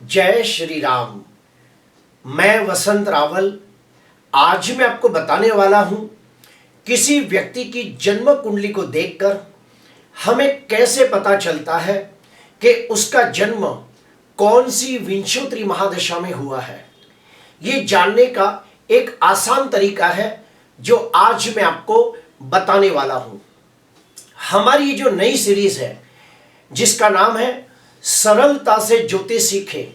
जय श्री राम। मैं वसंत रावल। आज मैं आपको बताने वाला हूं किसी व्यक्ति की जन्म कुंडली को देखकर हमें कैसे पता चलता है कि उसका जन्म कौन सी विंशोत्तरी महादशा में हुआ है। ये जानने का एक आसान तरीका है जो आज मैं आपको बताने वाला हूं। हमारी ये जो नई सीरीज है जिसका नाम है सरलता से ज्योतिष सीखे,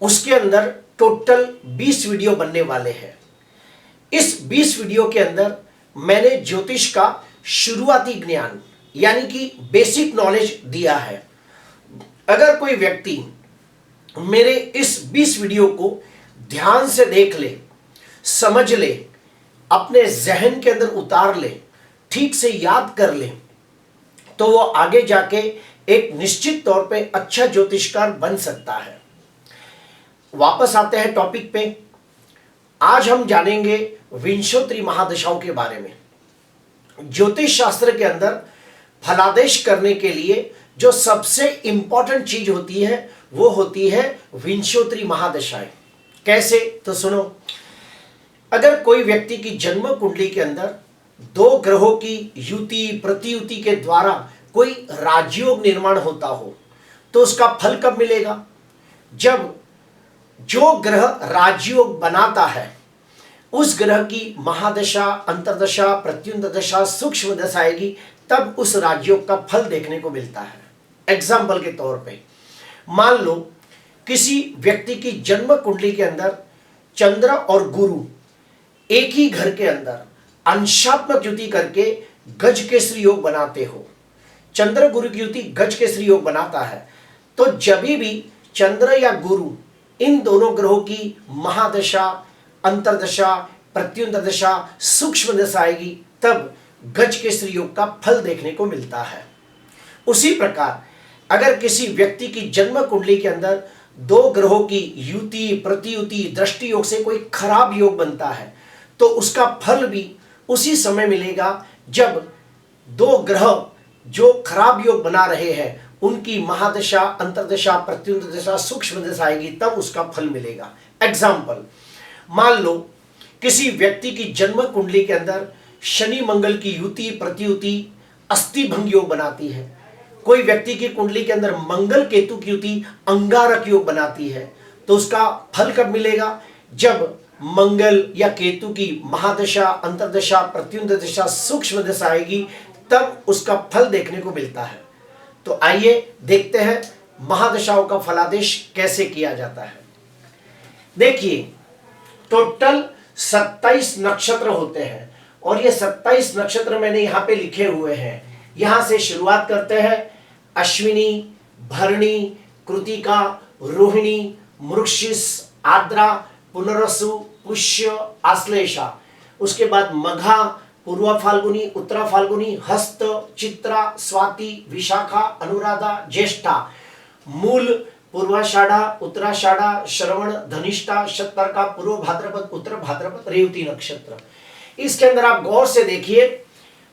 उसके अंदर टोटल 20 वीडियो बनने वाले हैं। इस 20 वीडियो के अंदर मैंने ज्योतिष का शुरुआती ज्ञान यानी कि बेसिक नॉलेज दिया है। अगर कोई व्यक्ति मेरे इस 20 वीडियो को ध्यान से देख ले, समझ ले, अपने जहन के अंदर उतार ले, ठीक से याद कर ले, तो वो आगे जाके एक निश्चित तौर पे अच्छा ज्योतिषकार बन सकता है। वापस आते हैं टॉपिक पे। आज हम जानेंगे विंशोत्तरी महादशाओं के बारे में। ज्योतिष शास्त्र के अंदर फलादेश करने के लिए जो सबसे इंपॉर्टेंट चीज होती है वो होती है विंशोत्तरी महादशाएं। कैसे? तो सुनो। अगर कोई व्यक्ति की जन्म कुंडली के अंदर दो ग्रहों की युति प्रतियुति के द्वारा कोई राजयोग निर्माण होता हो तो उसका फल कब मिलेगा? जब जो ग्रह राजयोग बनाता है उस ग्रह की महादशा, अंतर्दशा, प्रत्युत दशा, सूक्ष्म दशा आएगी, तब उस राजयोग का फल देखने को मिलता है। एग्जाम्पल के तौर पे मान लो किसी व्यक्ति की जन्म कुंडली के अंदर चंद्र और गुरु एक ही घर के अंदर अंशात्मक युति करके गज केसरी योग बनाते हो। चंद्र गुरु की युति गज केसरी योग बनाता है, तो जब भी चंद्र या गुरु इन दोनों ग्रहों की महादशा, अंतर्दशा, प्रत्युत दशा, सूक्ष्म दशा आएगी, तब गज केसरी योग का फल देखने को मिलता है। उसी प्रकार अगर किसी व्यक्ति की जन्म कुंडली के अंदर दो ग्रहों की युति प्रतियुति दृष्टि योग से कोई खराब योग बनता है तो उसका फल भी उसी समय मिलेगा जब दो ग्रह जो खराब योग बना रहे हैं उनकी महादशा, अंतर्दशा, प्रत्युत दशा, सूक्ष्म दशा आएगी, तब उसका फल मिलेगा। एग्जाम्पल, मान लो किसी व्यक्ति की जन्म कुंडली के अंदर शनि मंगल की युति प्रतियुति अस्थि भंग योग बनाती है। कोई व्यक्ति की कुंडली के अंदर मंगल केतु की युति अंगारक योग बनाती है, तो उसका फल कब मिलेगा? जब मंगल या केतु की महादशा, अंतर्दशा, प्रत्युत दशा, सूक्ष्म दशा आएगी, तब उसका फल देखने को मिलता है। तो आइए देखते हैं महादशाओं का फलादेश कैसे किया जाता है। देखिए, टोटल 27 नक्षत्र होते हैं और ये 27 नक्षत्र मैंने यहां पे लिखे हुए हैं। यहां से शुरुआत करते हैं। अश्विनी, भरणी, कृतिका, रोहिणी, मृगशिर, आद्रा, पुनरसु, पुष्य, आश्लेषा। उसके बाद मघा, पूर्वा फाल्गुनी, उत्तरा फाल्गुनी, हस्त, चित्रा, स्वाति, विशाखा, अनुराधा, ज्येष्ठा, मूल, पूर्वाषाढ़ा, उत्तराषाढ़ा, श्रवण, धनिष्ठा, शतर्का, पूर्व भाद्रपद, उत्तर भाद्रपद, रेवती नक्षत्र। इसके अंदर आप गौर से देखिए,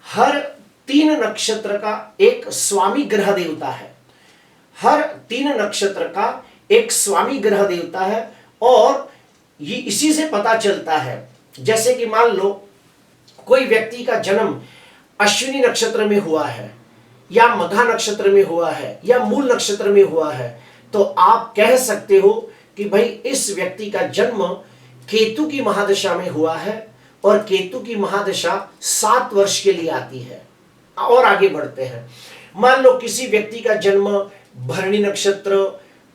हर 3 नक्षत्र का एक स्वामी ग्रह देवता है। हर 3 नक्षत्र का एक स्वामी ग्रह देवता है और ये इसी से पता चलता है। जैसे कि मान लो कोई व्यक्ति का जन्म अश्विनी नक्षत्र में हुआ है या मघा नक्षत्र में हुआ है या मूल नक्षत्र में हुआ है, तो आप कह सकते हो कि भाई इस व्यक्ति का जन्म केतु की महादशा में हुआ है और केतु की महादशा 7 वर्ष के लिए आती है। और आगे बढ़ते हैं। मान लो किसी व्यक्ति का जन्म भरणी नक्षत्र,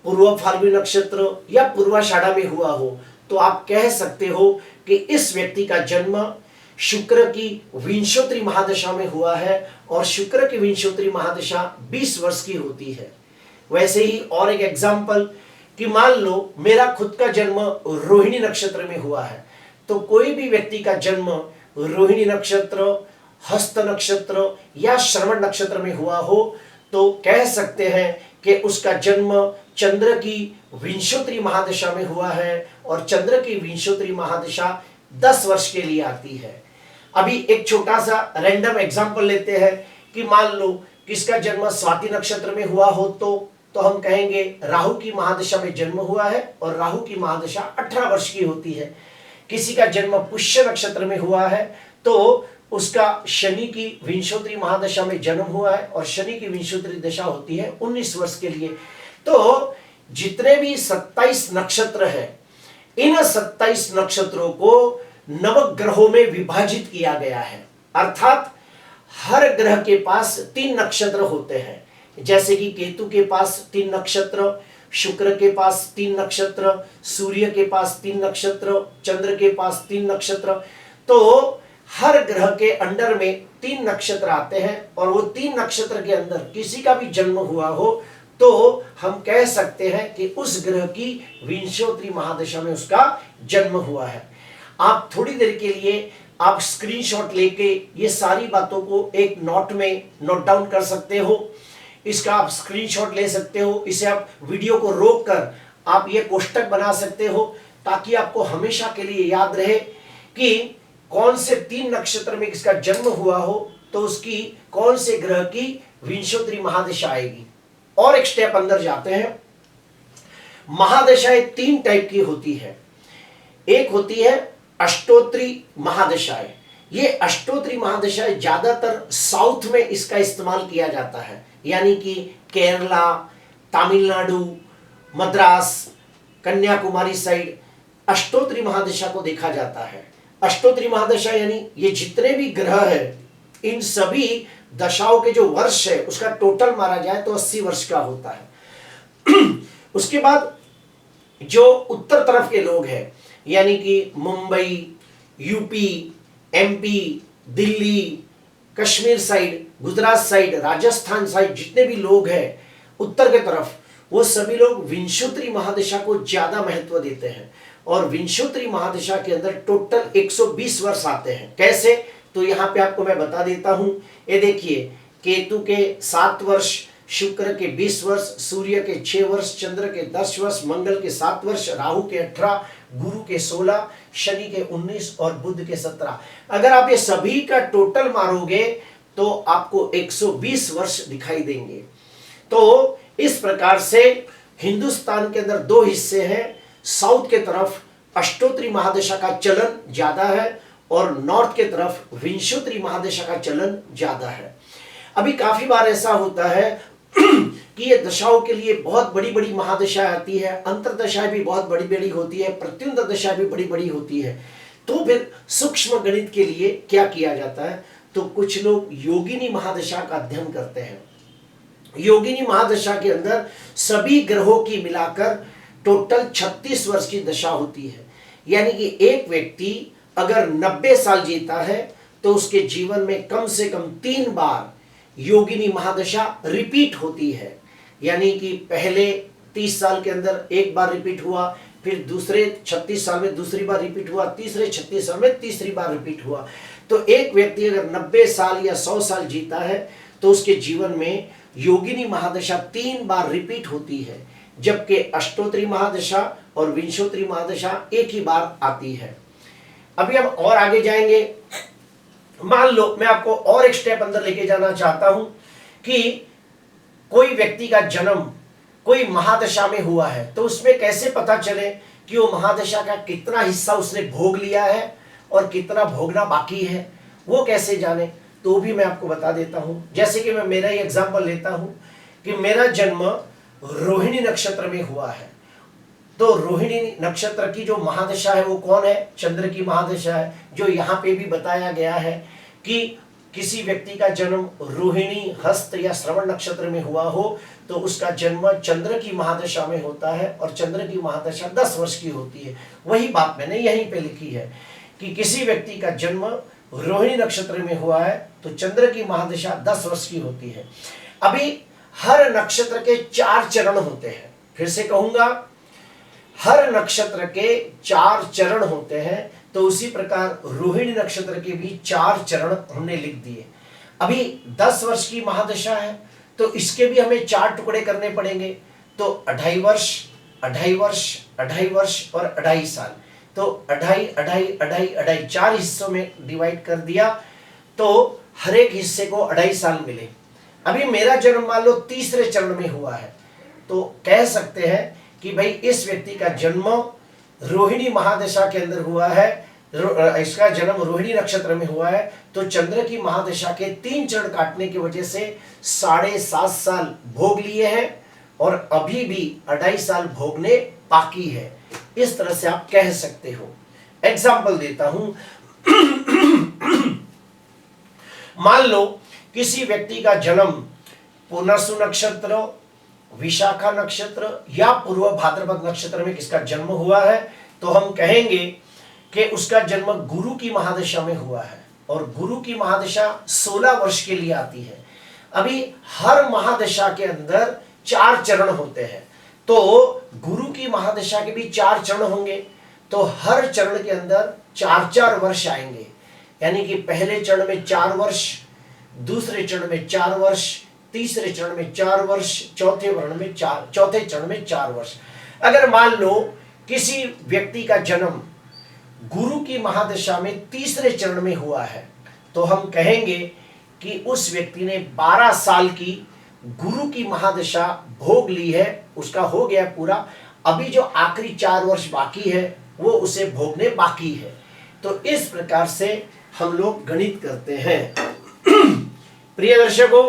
पूर्व फाल्गुनी नक्षत्र या पूर्वाषाढ़ा में हुआ हो, तो आप कह सकते हो कि इस व्यक्ति का जन्म शुक्र की विंशोत्तरी महादशा में हुआ है और शुक्र की विंशोत्तरी महादशा 20 वर्ष की होती है। वैसे ही और एक एग्जाम्पल कि मान लो मेरा खुद का जन्म रोहिणी नक्षत्र में हुआ है, तो कोई भी व्यक्ति का जन्म रोहिणी नक्षत्र, हस्त नक्षत्र या श्रवण नक्षत्र में हुआ हो तो कह सकते हैं कि उसका जन्म चंद्र की विंशोत्तरी महादशा में हुआ है और चंद्र की विंशोत्तरी महादशा 10 वर्ष के लिए आती है। अभी एक छोटा सा रैंडम एग्जांपल लेते हैं कि मान लो किसका जन्म स्वाति नक्षत्र में हुआ हो तो तो हम कहेंगे राहु की महादशा में जन्म हुआ है और राहु की महादशा 18 वर्ष की होती है। किसी का जन्म पुष्य नक्षत्र में हुआ है तो उसका शनि की विंशोत्तरी महादशा में जन्म हुआ है और शनि की विंशोत्तरी दशा होती है 19 वर्ष के लिए। तो जितने भी 27 नक्षत्र है, इन 27 नक्षत्रों को नवग्रहों में विभाजित किया गया है, अर्थात हर ग्रह के पास 3 नक्षत्र होते हैं। जैसे कि केतु के पास 3 नक्षत्र, शुक्र के पास 3 नक्षत्र, सूर्य के पास 3 नक्षत्र, चंद्र के पास 3 नक्षत्र। तो हर ग्रह के अंडर में 3 नक्षत्र आते हैं और वो 3 नक्षत्र के अंदर किसी का भी जन्म हुआ हो तो हम कह सकते हैं कि उस ग्रह की विंशोत्तरी महादशा में उसका जन्म हुआ है। आप थोड़ी देर के लिए आप स्क्रीनशॉट लेके ये सारी बातों को एक नोट में नोट डाउन कर सकते हो। इसका आप स्क्रीनशॉट ले सकते हो, इसे आप वीडियो को रोक कर आप ये कोष्टक बना सकते हो ताकि आपको हमेशा के लिए याद रहे कि कौन से 3 नक्षत्र में किसका जन्म हुआ हो तो उसकी कौन से ग्रह की विंशोत्तरी महादशा आएगी। और एक स्टेप अंदर जाते हैं। महादशाएं 3 टाइप की होती है। एक होती है अष्टोत्तरी महादशाएं। ये अष्टोत्तरी महादशाएं ज्यादातर साउथ में इसका इस्तेमाल किया जाता है, यानी कि केरला, तमिलनाडु, मद्रास, कन्याकुमारी साइड अष्टोत्तरी महादशा को देखा जाता है। अष्टोत्तरी महादशा यानी ये जितने भी ग्रह है इन सभी दशाओं के जो वर्ष है उसका टोटल मारा जाए तो 80 वर्ष का होता है। उसके बाद जो उत्तर तरफ के लोग हैं यानी कि Mumbai, UP, MP, Delhi, Kashmir side, Gujarat side, Rajasthan side जितने भी लोग हैं उत्तर के तरफ, वो सभी लोग विंशोत्तरी महादशा को ज्यादा महत्व देते हैं। और विंशोत्तरी महादशा के अंदर टोटल 120 वर्ष आते हैं। कैसे? तो यहाँ पे आपको मैं बता देता हूं। ये देखिए, केतु के 7 वर्ष, शुक्र के 20 वर्ष, सूर्य के 6 वर्ष, चंद्र के 10 वर्ष, मंगल के 7 वर्ष, राहु के 18, गुरु के 16, शनि के 19 और बुध के 17। अगर आप ये सभी का टोटल मारोगे तो आपको 120 वर्ष दिखाई देंगे। तो इस प्रकार से हिंदुस्तान के अंदर 2 हिस्से हैं। साउथ के तरफ अष्टोत्तरी महादशा का चलन ज्यादा है और नॉर्थ के तरफ विंशोत्तरी महादशा का चलन ज्यादा है। अभी काफी बार ऐसा होता है कि ये दशाओं के लिए बहुत बड़ी बड़ी महादशा आती है, अंतरदशाएं भी बहुत बड़ी बड़ी होती है, प्रत्युंतर दशा भी बड़ी बड़ी होती है। तो फिर सूक्ष्म गणित के लिए क्या किया जाता है, तो कुछ लोग योगिनी महादशा का अध्ययन करते हैं। योगिनी महादशा के अंदर सभी ग्रहों की मिलाकर टोटल 36 वर्ष की दशा होती है। यानी कि एक व्यक्ति अगर 90 साल जीता है तो उसके जीवन में कम से कम 3 बार योगिनी महादशा रिपीट होती है। यानी कि पहले 30 साल के अंदर एक बार रिपीट हुआ, फिर दूसरे 36 साल में दूसरी बार रिपीट हुआ, तीसरे 36 साल में तीसरी बार रिपीट हुआ। तो एक व्यक्ति अगर 90 साल या 100 साल जीता है तो उसके जीवन में योगिनी महादशा 3 बार रिपीट होती है, जबकि अष्टोत्तरी महादशा और विंशोत्तरी महादशा एक ही बार आती है। अभी हम और आगे जाएंगे। मान लो मैं आपको और एक स्टेप अंदर लेके जाना चाहता हूं कि कोई व्यक्ति का जन्म कोई महादशा में हुआ है तो उसमें कैसे पता चले कि वो महादशा का कितना हिस्सा उसने भोग लिया है और कितना भोगना बाकी है, वो कैसे जाने, तो भी मैं आपको बता देता हूं। जैसे कि मैं मेरा ही एग्जांपल लेता हूं कि मेरा जन्म रोहिणी नक्षत्र में हुआ है। तो रोहिणी नक्षत्र की जो महादशा है वो कौन है? चंद्र की महादशा है, जो यहाँ पे भी बताया गया है कि किसी व्यक्ति का जन्म रोहिणी, हस्त या श्रवण नक्षत्र में हुआ हो तो उसका जन्म चंद्र की महादशा में होता है और चंद्र की महादशा 10 वर्ष की होती है। वही बात मैंने यहीं पे लिखी है कि किसी व्यक्ति का जन्म रोहिणी नक्षत्र में हुआ है तो चंद्र की महादशा 10 वर्ष की होती है। अभी हर नक्षत्र के 4 चरण होते हैं। फिर से कहूंगा, हर नक्षत्र के 4 चरण होते हैं, तो उसी प्रकार रोहिणी नक्षत्र के भी 4 चरण हमने लिख दिए। अभी 10 वर्ष की महादशा है तो इसके भी हमें 4 टुकड़े करने पड़ेंगे। तो 2.5 वर्ष, 2.5 वर्ष, 2.5 वर्ष और 2.5 साल। तो 2.5, 2.5, 2.5, 2.5 4 हिस्सों में डिवाइड कर दिया तो हर एक हिस्से को 2.5 साल मिले। अभी मेरा जन्म मान लो तीसरे चरण में हुआ है तो कह सकते हैं कि भाई इस व्यक्ति का जन्म रोहिणी महादशा के अंदर हुआ है, इसका जन्म रोहिणी नक्षत्र में हुआ है, तो चंद्र की महादशा के 3 चरण काटने की वजह से 7.5 साल भोग लिए हैं और अभी भी 2.5 साल भोगने बाकी है। इस तरह से आप कह सकते हो। एग्जाम्पल देता हूं, मान लो किसी व्यक्ति का जन्म पुनर्सु नक्षत्र, विशाखा नक्षत्र या पूर्व भाद्रपद नक्षत्र में किसका जन्म हुआ है, तो हम कहेंगे कि उसका जन्म गुरु की महादशा में हुआ है। और गुरु की महादशा 16 वर्ष के लिए आती है। अभी हर महादशा के अंदर 4 चरण होते हैं, तो गुरु की महादशा के भी 4 चरण होंगे, तो हर चरण के अंदर 4-4 वर्ष आएंगे। यानी कि पहले चरण में 4 वर्ष, दूसरे चरण में 4 वर्ष, तीसरे चरण में 4 वर्ष, चौथे चरण में 4 वर्ष। अगर मान लो किसी व्यक्ति का जन्म गुरु की महादशा में तीसरे चरण में हुआ है, तो हम कहेंगे कि उस व्यक्ति ने 12 साल की गुरु की महादशा भोग ली है, उसका हो गया पूरा। अभी जो आखिरी 4 वर्ष बाकी है वो उसे भोगने बाकी है। तो इस प्रकार से हम लोग गणित करते हैं। प्रिय दर्शकों,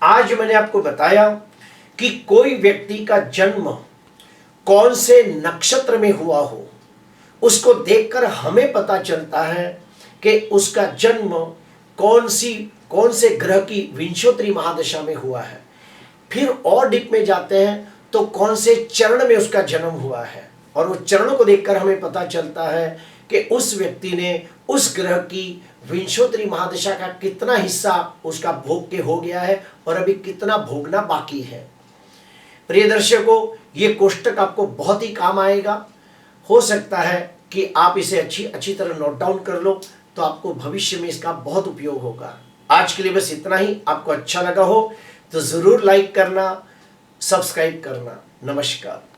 आज मैंने आपको बताया कि कोई व्यक्ति का जन्म कौन से नक्षत्र में हुआ हो, उसको देखकर हमें पता चलता है कि उसका जन्म कौन से ग्रह की विंशोत्तरी महादशा में हुआ है। फिर और डीप में जाते हैं तो कौन से चरण में उसका जन्म हुआ है, और उस चरणों को देखकर हमें पता चलता है कि उस व्यक्ति ने उस ग्रह की विंशोत्तरी महादशा का कितना हिस्सा उसका भोग के हो गया है और अभी कितना भोगना बाकी है। प्रिय दर्शकों, ये कोष्टक आपको बहुत ही काम आएगा। हो सकता है कि आप इसे अच्छी तरह नोट डाउन कर लो, तो आपको भविष्य में इसका बहुत उपयोग होगा। आज के लिए बस इतना ही। आपको अच्छा लगा हो तो जरूर लाइक करना, सब्सक्राइब करना। नमस्कार।